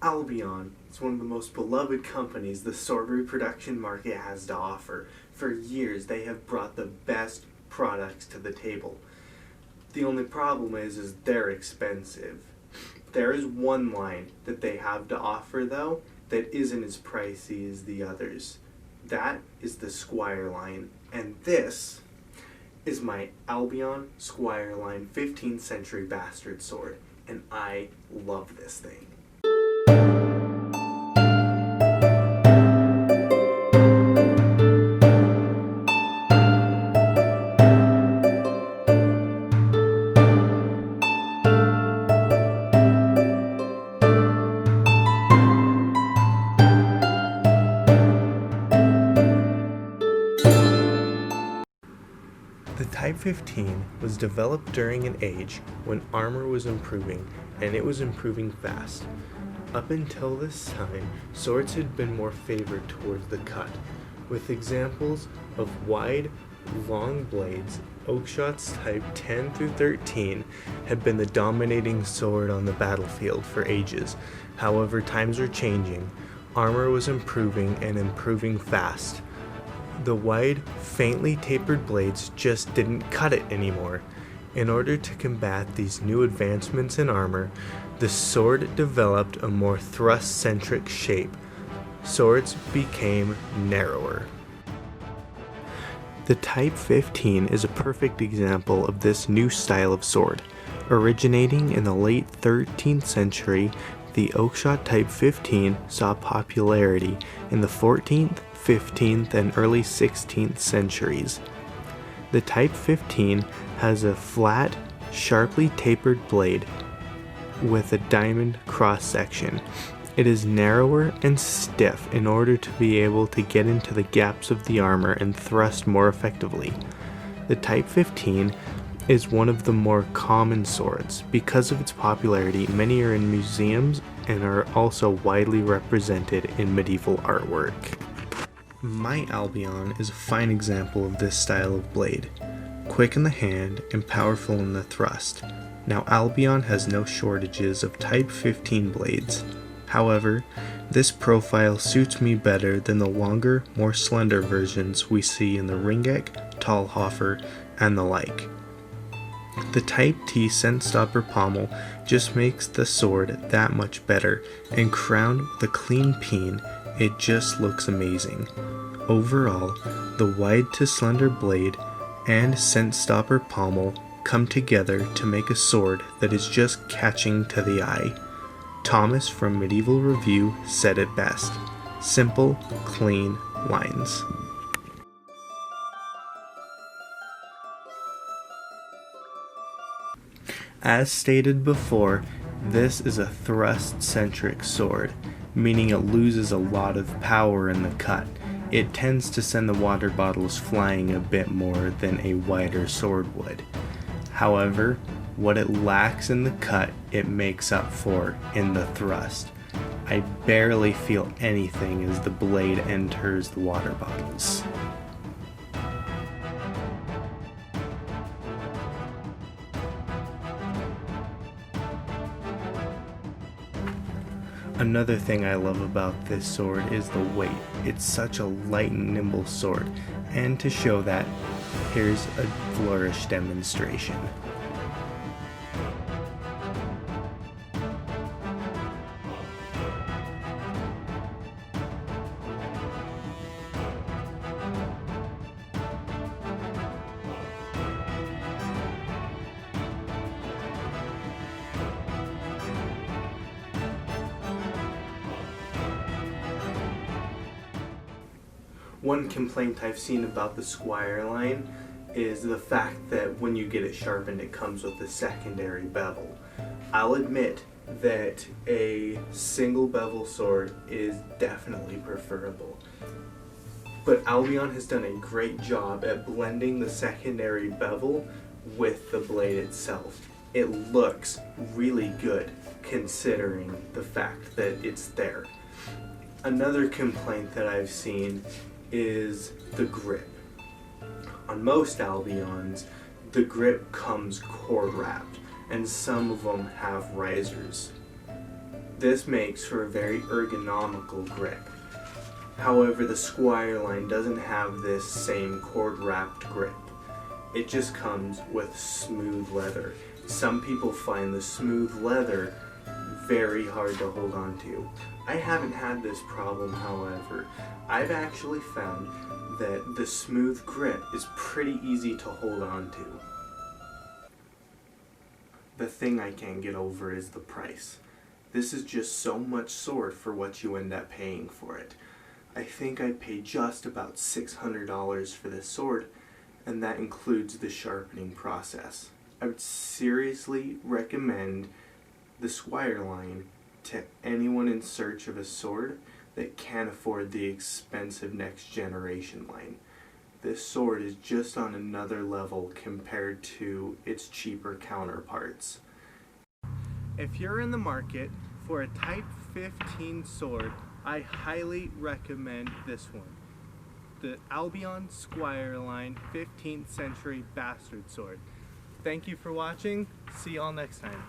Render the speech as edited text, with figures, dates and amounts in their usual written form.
Albion is one of the most beloved companies the sword reproduction market has to offer. For years, they have brought the best products to the table. The only problem is they're expensive. There is one line that they have to offer, though, that isn't as pricey as the others. That is the Squire Line, and this is my Albion Squire Line 15th century bastard sword, and I love this thing. The Type 15 was developed during an age when armor was improving, and it was improving fast. Up until this time, swords had been more favored towards the cut, with examples of wide, long blades. Oakshot's Type 10 through 13 had been the dominating sword on the battlefield for ages. However, times were changing. Armor was improving and improving fast. The wide, faintly tapered blades just didn't cut it anymore. In order to combat these new advancements in armor, the sword developed a more thrust-centric shape. Swords became narrower. The Type 15 is a perfect example of this new style of sword. Originating in the late 13th century, the Oakshot Type 15 saw popularity in the 14th, 15th, and early 16th centuries. The Type 15 has a flat, sharply tapered blade with a diamond cross-section. It is narrower and stiff in order to be able to get into the gaps of the armor and thrust more effectively. The Type 15 is one of the more common swords. Because of its popularity, many are in museums and are also widely represented in medieval artwork. My Albion is a fine example of this style of blade, quick in the hand and powerful in the thrust. Now Albion has no shortages of Type 15 blades. However, this profile suits me better than the longer, more slender versions we see in the Ringek, Talhofer, and the like. The Type T scent stopper pommel just makes the sword that much better, and crowned with a clean peen, it just looks amazing. Overall, the wide to slender blade and scent stopper pommel come together to make a sword that is just catching to the eye. Thomas from Medieval Review said it best: simple, clean lines. As stated before, this is a thrust-centric sword, meaning it loses a lot of power in the cut. It tends to send the water bottles flying a bit more than a wider sword would. However, what it lacks in the cut, it makes up for in the thrust. I barely feel anything as the blade enters the water bottles. Another thing I love about this sword is the weight. It's such a light and nimble sword, and to show that, here's a flourish demonstration. One complaint I've seen about the Squire line is the fact that when you get it sharpened, it comes with a secondary bevel. I'll admit that a single bevel sword is definitely preferable, but Albion has done a great job at blending the secondary bevel with the blade itself. It looks really good considering the fact that it's there. Another complaint that I've seen is the grip. On most Albions, the grip comes cord wrapped, and some of them have risers. This makes for a very ergonomical grip. However, the Squire Line doesn't have this same cord-wrapped grip. It just comes with smooth leather. Some people find the smooth leather very hard to hold on to. I haven't had this problem, however. I've actually found that the smooth grip is pretty easy to hold on to. The thing I can't get over is the price. This is just so much sword for what you end up paying for it. I think I paid just about $600 for this sword, and that includes the sharpening process. I would seriously recommend the Squire Line to anyone in search of a sword that can't afford the expensive next generation line. This sword is just on another level compared to its cheaper counterparts. If you're in the market for a Type 15 sword, I highly recommend this one. The Albion Squire Line 15th Century Bastard Sword. Thank you for watching. See y'all next time.